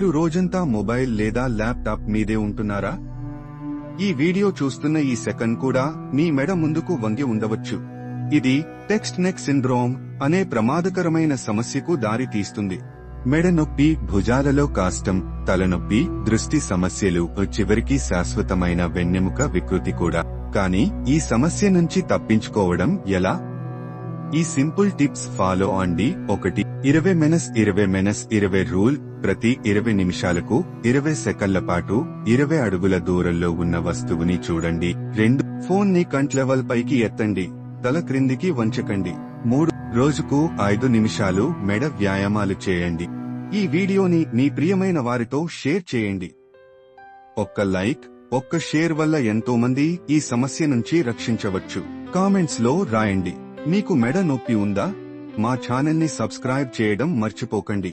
మీరు రోజంతా మొబైల్ లేదా ల్యాప్టాప్ మీదే ఉంటున్నారా? ఈ వీడియో చూస్తున్న ఈ సెకండ్ కూడా మీ మెడ ముందుకు వంగి ఉండవచ్చు. ఇది టెక్స్ట్ నెక్ సిండ్రోమ్ అనే ప్రమాదకరమైన సమస్యకు దారి తీస్తుంది. మెడ నొప్పి, భుజాలలో కాష్టం, తలనొప్పి, దృష్టి సమస్యలు, చివరికి శాశ్వతమైన వెన్నెముక వికృతి కూడా. కానీ ఈ సమస్య నుంచి తప్పించుకోవడం ఎలా? ఈ సింపుల్ టిప్స్ ఫాలో అండి. 1. 20-20-20 రూల్. ప్రతి 20 నిమిషాలకు 20 సెకన్ల పాటు 20 అడుగుల దూరంలో ఉన్న వస్తువుని చూడండి. 2. ఫోన్ ని కంటి లెవెల్ పైకి ఎత్తండి, తల క్రిందికి వంచకండి. 3. రోజుకు 5 నిమిషాలు మెడ వ్యాయామాలు చేయండి. ఈ వీడియోని మీ ప్రియమైన వారితో షేర్ చేయండి. ఒక్క లైక్, ఒక్క షేర్ వల్ల ఎంతో మంది ఈ సమస్య నుంచి రక్షించవచ్చు. కామెంట్స్ లో రాయండి. మీకు మెడ నొప్పి ఉందా? మా ఛానల్ ని సబ్స్క్రైబ్ చేయడం మర్చిపోకండి.